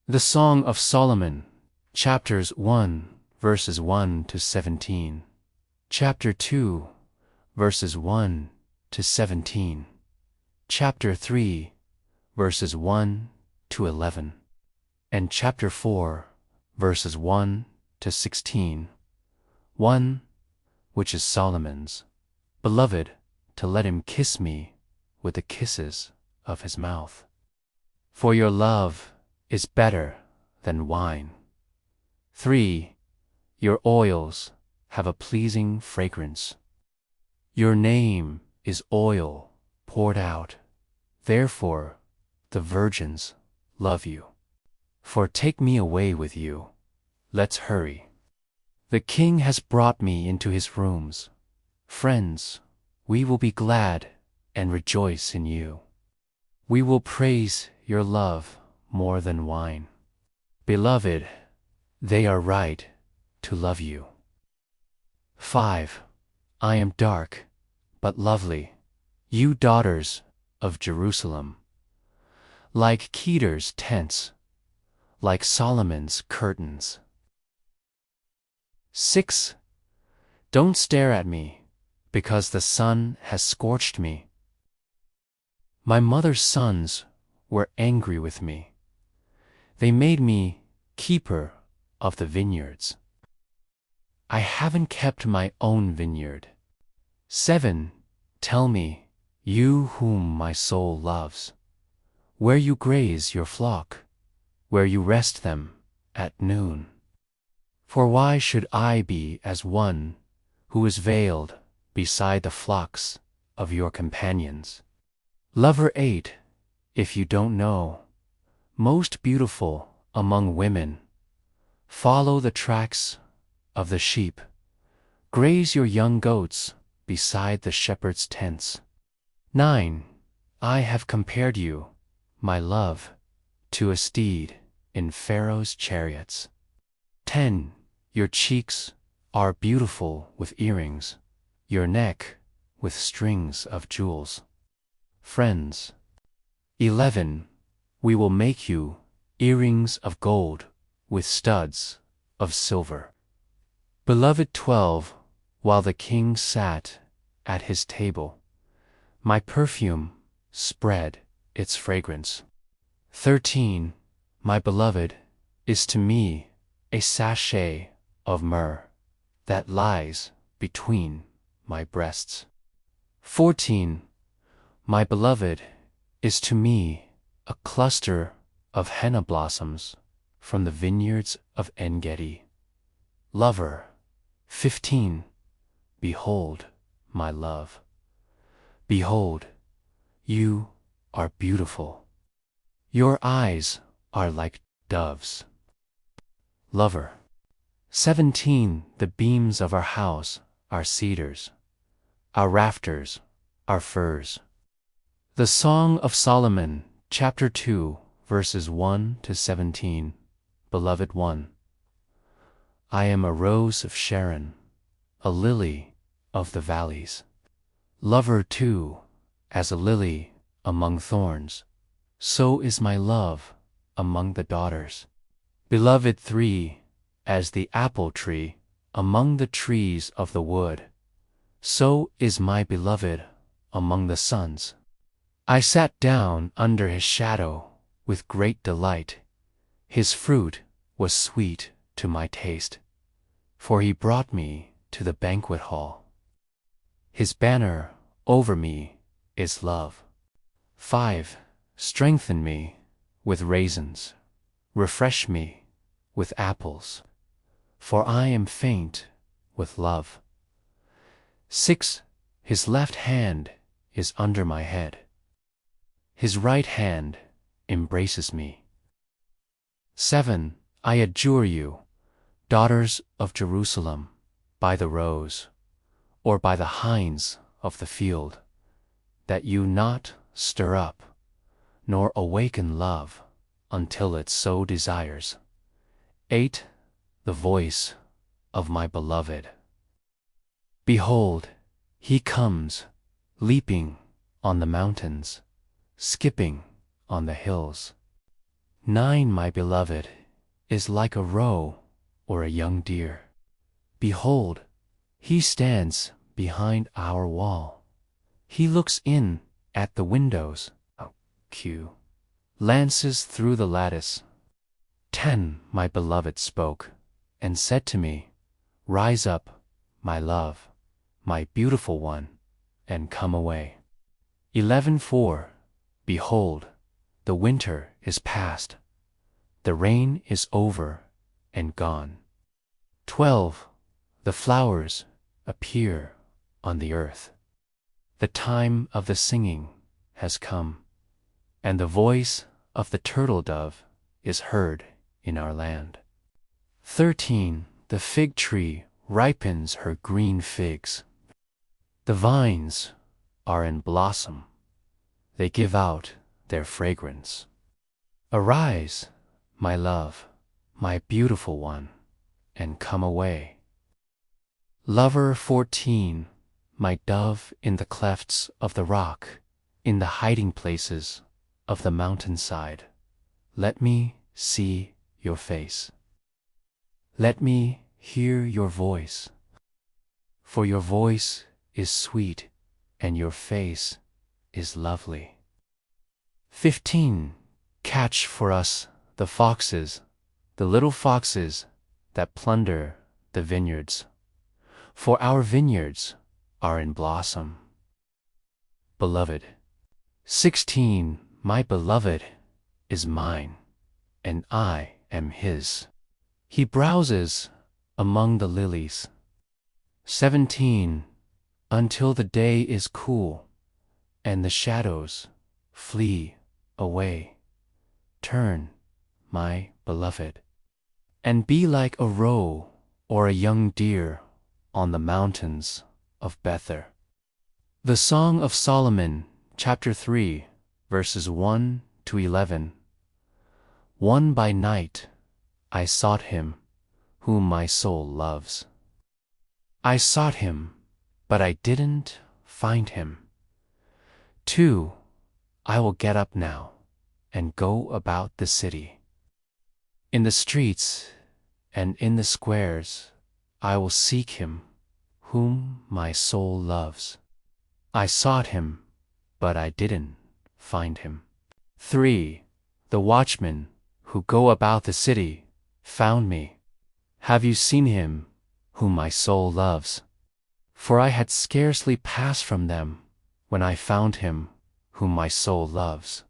The Song of Solomon, chapters 1, verses 1 to 17. Chapter 2, verses 1 to 17. Chapter 3, verses 1 to 11. And chapter 4, verses 1 to 16. 1, which is Solomon's. Beloved, to let him kiss me with the kisses of his mouth. For your love is better than wine. 3, your oils have a pleasing fragrance. Your name is oil poured out, therefore the virgins love you. For take me away with you, let's hurry. The king has brought me into his rooms. Friends, we will be glad and rejoice in you. We will praise your love more than wine. Beloved, they are right to love you. 5, I am dark, but lovely, you daughters of Jerusalem. Like Kedar's tents, like Solomon's curtains. 6, don't stare at me, because the sun has scorched me. My mother's sons were angry with me. They made me keeper of the vineyards. I haven't kept my own vineyard. 7, tell me, you whom my soul loves, where you graze your flock, where you rest them at noon. For why should I be as one who is veiled beside the flocks of your companions? Lover 8, if you don't know, most beautiful among women, follow the tracks of the sheep, graze your young goats beside the shepherd's tents. 9, I have compared you, my love, to a steed in Pharaoh's chariots. 10, your cheeks are beautiful with earrings, your neck with strings of jewels. Friends. 11, we will make you earrings of gold with studs of silver. Beloved 12, while the king sat at his table, my perfume spread its fragrance. 13, my beloved is to me a sachet of myrrh that lies between my breasts. 14, my beloved is to me a cluster of henna blossoms from the vineyards of En-Gedi. Lover. 15, behold my love. Behold, you are beautiful. Your eyes are like doves. Lover. 17, the beams of our house are cedars, our rafters are firs. The Song of Solomon, chapter 2, verses 1 to 17. Beloved 1, I am a rose of Sharon, a lily of the valleys. Lover 2, as a lily among thorns, so is my love among the daughters. Beloved 3, as the apple tree among the trees of the wood, so is my beloved among the sons. I sat down under his shadow with great delight. His fruit was sweet to my taste, for he brought me to the banquet hall. His banner over me is love. 5, strengthen me with raisins, refresh me with apples, for I am faint with love. 6, his left hand is under my head. His right hand embraces me. 7, I adjure you, daughters of Jerusalem, by the roes, or by the hinds of the field, that you not stir up, nor awaken love until it so desires. 8, the voice of my beloved. Behold, he comes, leaping on the mountains, skipping on the hills. 9, my beloved, is like a roe or a young deer. Behold, he stands behind our wall. He looks in at the windows. Q. Lances through the lattice. 10, my beloved spoke, and said to me, Rise up, my love, my beautiful one, and come away. 11:4, behold, the winter is past, the rain is over and gone. 12, the flowers appear on the earth. The time of the singing has come, and the voice of the turtle dove is heard in our land. 13, the fig tree ripens her green figs. The vines are in blossom, they give out their fragrance. Arise, my love, my beautiful one, and come away. Lover 14, my dove in the clefts of the rock, in the hiding places of the mountainside, let me see your face. Let me hear your voice, for your voice is sweet and your face is lovely. 15, catch for us the foxes, the little foxes that plunder the vineyards, for our vineyards are in blossom. Beloved. 16, my beloved is mine, and I am his. He browses among the lilies. 17, until the day is cool, and the shadows flee away. Turn, my beloved, and be like a roe or a young deer on the mountains of Bether. The Song of Solomon, chapter 3, verses 1 to 11. One by night I sought him, whom my soul loves. I sought him, but I didn't find him. 2, I will get up now and go about the city. In the streets and in the squares I will seek him, whom my soul loves. I sought him, but I didn't find him. 3, the watchmen who go about the city found me. Have you seen him, whom my soul loves? For I had scarcely passed from them when I found him, whom my soul loves.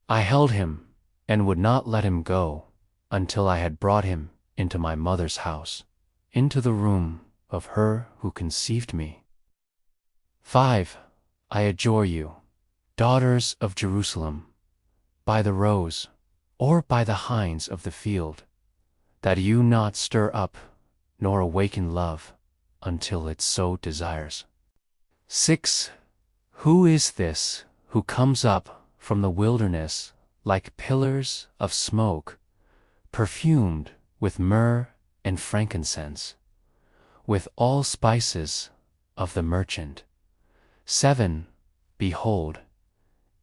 I held him and would not let him go until I had brought him into my mother's house, into the room of her who conceived me. 5, I adjure you, daughters of Jerusalem, by the roes or by the hinds of the field, that you not stir up nor awaken love until it so desires. 6, who is this who comes up from the wilderness like pillars of smoke, perfumed with myrrh and frankincense, with all spices of the merchant? 7, behold,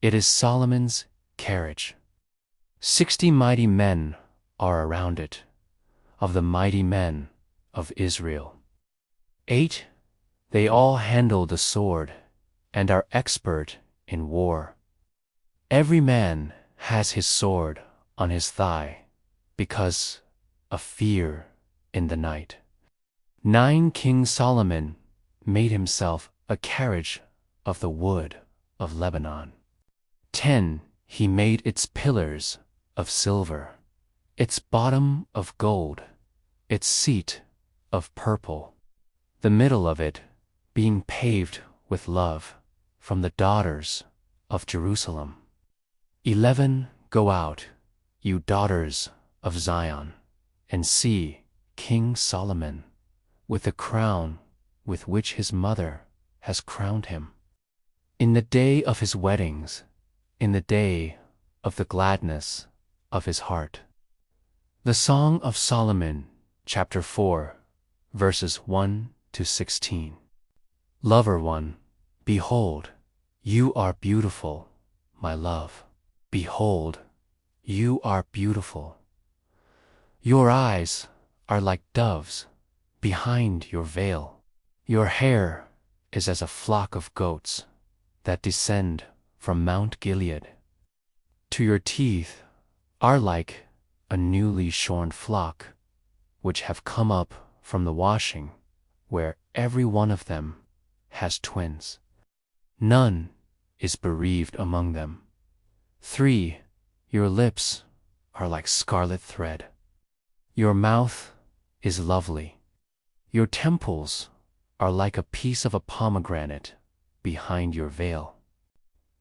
it is Solomon's carriage. 60 mighty men are around it, of the mighty men of Israel. 8, they all handle the sword and are expert in war. Every man has his sword on his thigh because of fear in the night. 9, King Solomon made himself a carriage of the wood of Lebanon. 10, he made its pillars of silver, its bottom of gold, its seat of purple, the middle of it being paved with love from the daughters of Jerusalem. 11, go out, you daughters of Zion, and see King Solomon with the crown with which his mother has crowned him. In the day of his weddings, in the day of the gladness of his heart. The Song of Solomon, chapter 4, verses 1 to 16. Lover 1, behold, you are beautiful, my love. Behold, you are beautiful. Your eyes are like doves behind your veil. Your hair is as a flock of goats that descend from Mount Gilead. To your teeth are like a newly shorn flock, which have come up from the washing, where every one of them has twins. None is bereaved among them. 3. Your lips are like scarlet thread. Your mouth is lovely. Your temples are like a piece of a pomegranate behind your veil.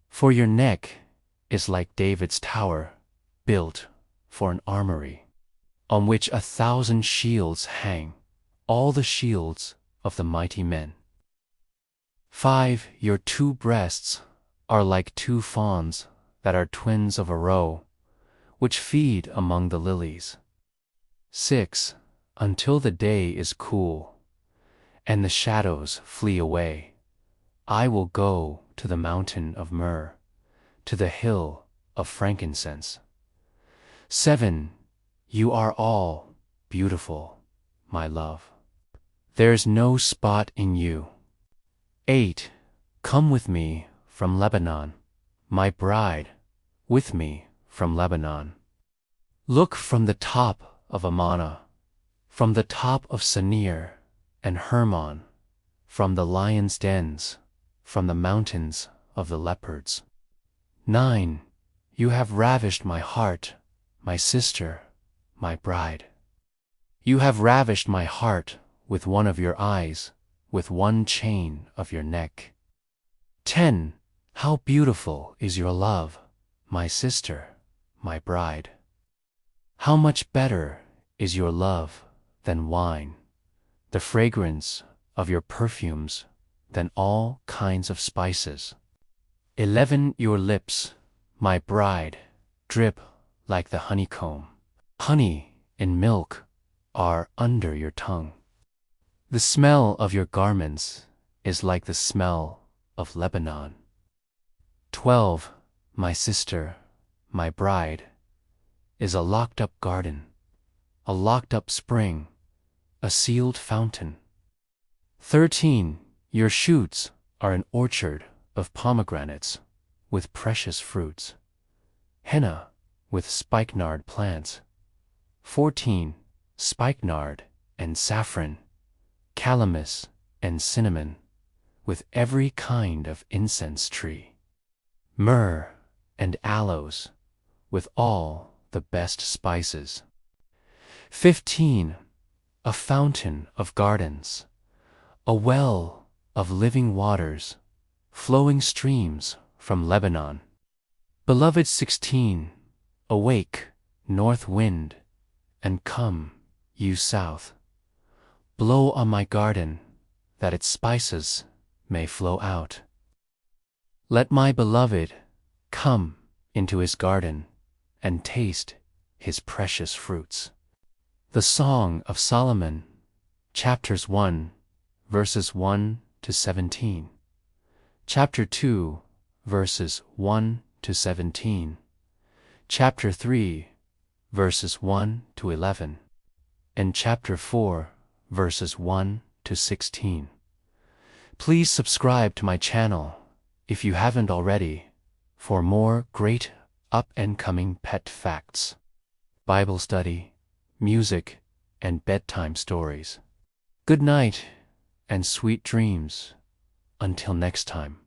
For your neck is like David's tower, built for an armory, on which 1,000 shields hang, all the shields of the mighty men. 5. Your 2 breasts are like 2 fawns that are twins of a roe, which feed among the lilies. 6. Until the day is cool, and the shadows flee away, I will go to the mountain of myrrh, to the hill of frankincense. 7. You are all beautiful, my love. There's no spot in you. 8. Come with me from Lebanon, my bride, with me from Lebanon. Look from the top of Amana, from the top of Senir and Hermon, from the lions' dens, from the mountains of the leopards. 9. You have ravished my heart, my sister, my bride. You have ravished my heart with one of your eyes, with one chain of your neck. 10. How beautiful is your love, my sister, my bride. How much better is your love than wine, the fragrance of your perfumes than all kinds of spices. 11. Your lips, my bride, drip like the honeycomb. Honey and milk are under your tongue. The smell of your garments is like the smell of Lebanon. 12. My sister, my bride, is a locked-up garden, a locked-up spring, a sealed fountain. 13. Your shoots are an orchard of pomegranates with precious fruits, henna with spikenard plants. 14. Spikenard and saffron, calamus and cinnamon, with every kind of incense tree. Myrrh and aloes, with all the best spices. 15. A fountain of gardens, a well of living waters, flowing streams from Lebanon. Beloved 16. Awake, north wind, and come, you south. Blow on my garden, that its spices may flow out. Let my beloved come into his garden and taste his precious fruits. The Song of Solomon, chapters 1, verses 1 to 17. Chapter 2, verses 1 to 17. Chapter 3, verses 1 to 11. And chapter 4, verses 1 to 16. Please subscribe to my channel if you haven't already for more great up-and-coming pet facts, Bible study, music, and bedtime stories. Good night and sweet dreams. Until next time.